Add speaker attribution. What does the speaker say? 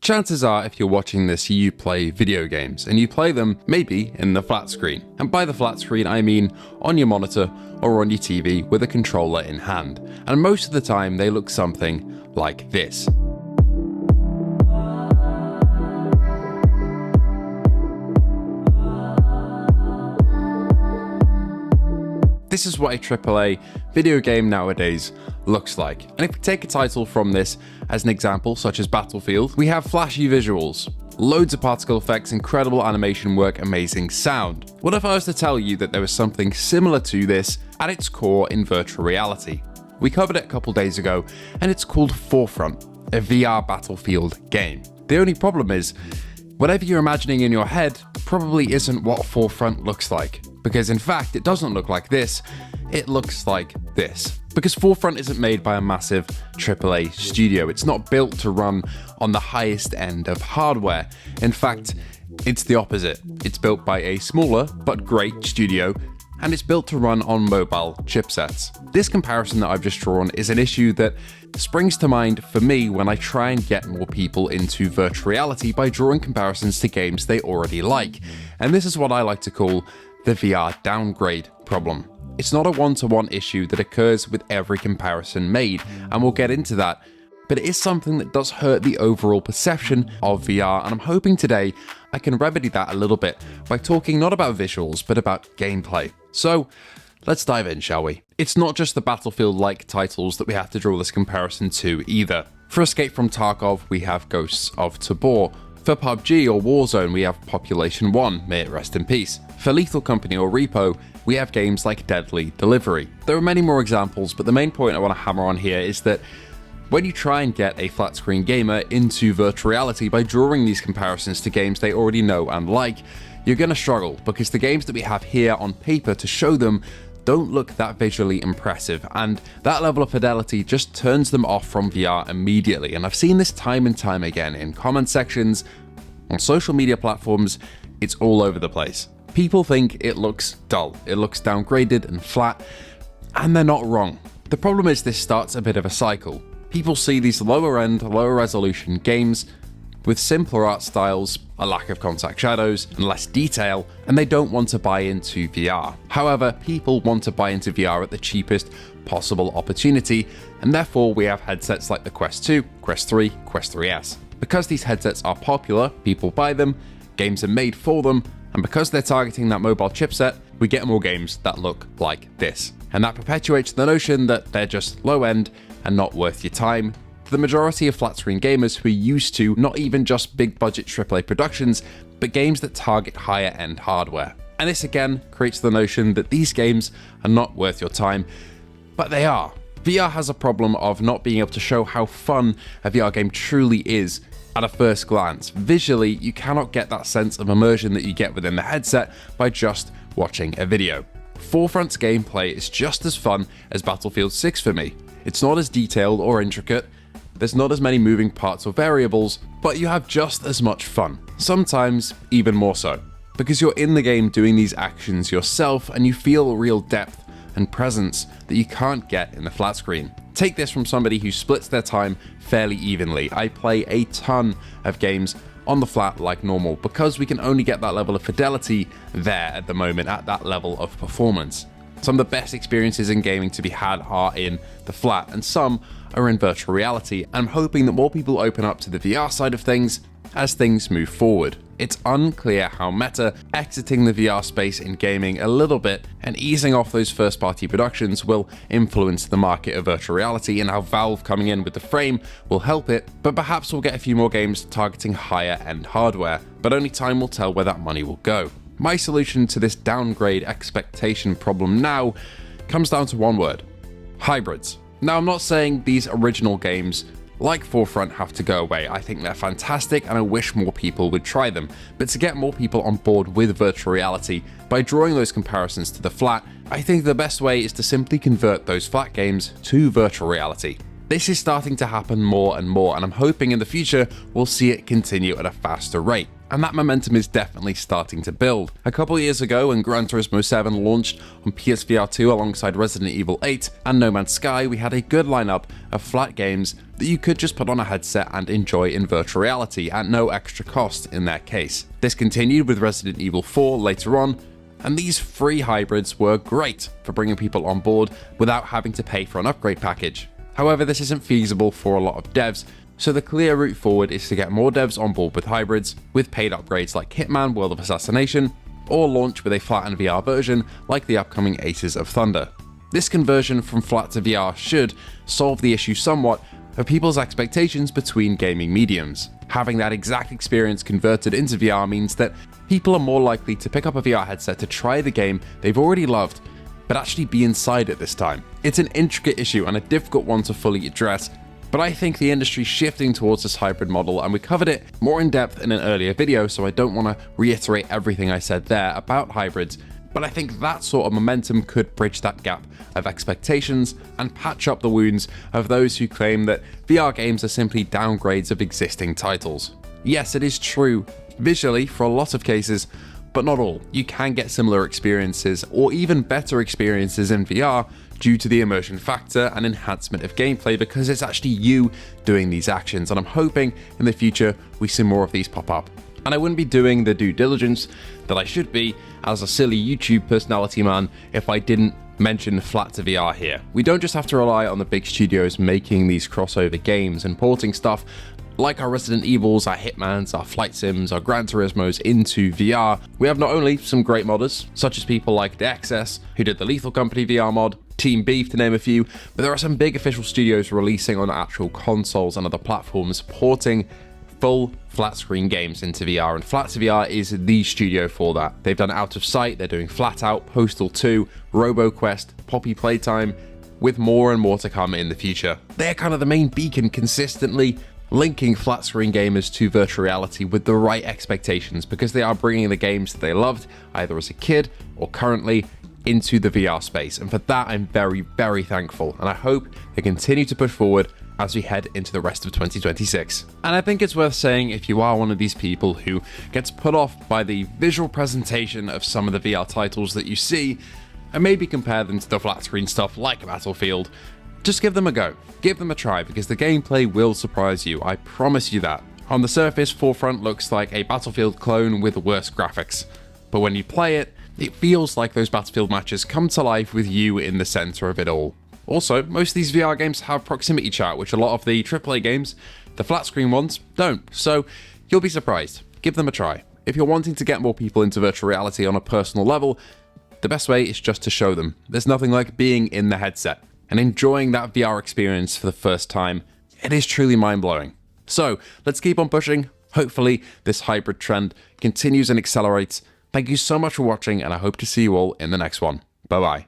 Speaker 1: Chances are, if you're watching this, you play video games, and you play them maybe in the flat screen. And by the flat screen, I mean on your monitor or on your TV with a controller in hand. And most of the time, they look something like this. This is what a AAA video game nowadays looks like. And if we take a title from this as an example, such as Battlefield, we have flashy visuals, loads of particle effects, incredible animation work, amazing sound. What if I was to tell you that there was something similar to this at its core in virtual reality? We covered it a couple days ago, and it's called Forefront, a VR Battlefield game. The only problem is, whatever you're imagining in your head probably isn't what Forefront looks like. Because in fact, it doesn't look like this, it looks like this. Because Forefront isn't made by a massive AAA studio. It's not built to run on the highest end of hardware. In fact, it's the opposite. It's built by a smaller but great studio, and it's built to run on mobile chipsets. This comparison that I've just drawn is an issue that springs to mind for me when I try and get more people into virtual reality by drawing comparisons to games they already like. And this is what I like to call the VR downgrade problem. It's not a one-to-one issue that occurs with every comparison made, and we'll get into that, but it is something that does hurt the overall perception of VR, and I'm hoping today I can remedy that a little bit by talking not about visuals, but about gameplay. So, let's dive in, shall we? It's not just the Battlefield-like titles that we have to draw this comparison to either. For Escape from Tarkov, we have Ghosts of Tabor. For PUBG or Warzone, we have Population 1, may it rest in peace. For Lethal Company or Repo, we have games like Deadly Delivery. There are many more examples, but the main point I want to hammer on here is that when you try and get a flat screen gamer into virtual reality by drawing these comparisons to games they already know and like, you're going to struggle, because the games that we have here on paper to show them don't look that visually impressive, and that level of fidelity just turns them off from VR immediately. And I've seen this time and time again in comment sections, on social media platforms, it's all over the place. People think it looks dull, it looks downgraded and flat, and they're not wrong. The problem is this starts a bit of a cycle. People see these lower end, lower resolution games with simpler art styles, a lack of contact shadows, and less detail, and they don't want to buy into VR. However, people want to buy into VR at the cheapest possible opportunity, and therefore we have headsets like the Quest 2, Quest 3, Quest 3S. Because these headsets are popular, people buy them, games are made for them, and because they're targeting that mobile chipset, we get more games that look like this. And that perpetuates the notion that they're just low end and not worth your time. The majority of flat screen gamers who are used to not even just big budget AAA productions, but games that target higher end hardware. And this again creates the notion that these games are not worth your time, but they are. VR has a problem of not being able to show how fun a VR game truly is at a first glance. Visually, you cannot get that sense of immersion that you get within the headset by just watching a video. Forefront's gameplay is just as fun as Battlefield 6 for me. It's not as detailed or intricate, there's not as many moving parts or variables, but you have just as much fun. Sometimes even more so, because you're in the game doing these actions yourself and you feel a real depth and presence that you can't get in the flat screen. Take this from somebody who splits their time fairly evenly. I play a ton of games on the flat like normal because we can only get that level of fidelity there at the moment at that level of performance. Some of the best experiences in gaming to be had are in the flat, and some are in virtual reality, and I'm hoping that more people open up to the VR side of things as things move forward. It's unclear how Meta exiting the VR space in gaming a little bit and easing off those first-party productions will influence the market of virtual reality, and how Valve coming in with the Frame will help it, but perhaps we'll get a few more games targeting higher-end hardware, but only time will tell where that money will go. My solution to this downgrade expectation problem now comes down to one word: hybrids. Now, I'm not saying these original games like Forefront have to go away. I think they're fantastic and I wish more people would try them. But to get more people on board with virtual reality by drawing those comparisons to the flat, I think the best way is to simply convert those flat games to virtual reality. This is starting to happen more and more, and I'm hoping in the future we'll see it continue at a faster rate. and that momentum is definitely starting to build. A couple years ago, when Gran Turismo 7 launched on PSVR 2 alongside Resident Evil 8 and No Man's Sky, we had a good lineup of flat games that you could just put on a headset and enjoy in virtual reality at no extra cost in that case. This continued with Resident Evil 4 later on, and these free hybrids were great for bringing people on board without having to pay for an upgrade package. However, this isn't feasible for a lot of devs, so the clear route forward is to get more devs on board with hybrids, with paid upgrades like Hitman World of Assassination, or launch with a flattened VR version like the upcoming Aces of Thunder. This conversion from flat to VR should solve the issue somewhat of people's expectations between gaming mediums. Having that exact experience converted into VR means that people are more likely to pick up a VR headset to try the game they've already loved, but actually be inside it this time. It's an intricate issue and a difficult one to fully address, but I think the industry's shifting towards this hybrid model, and we covered it more in depth in an earlier video, so I don't want to reiterate everything I said there about hybrids, but I think that sort of momentum could bridge that gap of expectations and patch up the wounds of those who claim that VR games are simply downgrades of existing titles. Yes, it is true, visually for a lot of cases, but not all. You can get similar experiences or even better experiences in VR due to the immersion factor and enhancement of gameplay because it's actually you doing these actions, and I'm hoping in the future we see more of these pop up. And I wouldn't be doing the due diligence that I should be as a silly YouTube personality man if I didn't mention flat to VR here. We don't just have to rely on the big studios making these crossover games and porting stuff like our Resident Evils, our Hitmans, our Flight Sims, our Gran Turismos into VR. We have not only some great modders, such as people like The Excess, who did the Lethal Company VR mod, Team Beef to name a few, but there are some big official studios releasing on actual consoles and other platforms porting full flat screen games into VR, and Flat to VR is the studio for that. They've done Out of Sight, they're doing Flat Out, Postal 2, RoboQuest, Poppy Playtime, with more and more to come in the future. They're kind of the main beacon consistently linking flat screen gamers to virtual reality with the right expectations, because they are bringing the games that they loved, either as a kid or currently, into the VR space. And for that, I'm very, very thankful. And I hope they continue to push forward as we head into the rest of 2026. And I think it's worth saying, if you are one of these people who gets put off by the visual presentation of some of the VR titles that you see, and maybe compare them to the flat screen stuff like Battlefield, just give them a go. Give them a try, because the gameplay will surprise you, I promise you that. On the surface, Forefront looks like a Battlefield clone with worse graphics, but when you play it, it feels like those Battlefield matches come to life with you in the center of it all. Also, most of these VR games have proximity chat, which a lot of the AAA games, the flat screen ones, don't, so you'll be surprised. Give them a try. If you're wanting to get more people into virtual reality on a personal level, the best way is just to show them. There's nothing like being in the headset and enjoying that VR experience for the first time. It is truly mind-blowing. So let's keep on pushing. Hopefully this hybrid trend continues and accelerates. Thank you so much for watching, and I hope to see you all in the next one. Bye-bye.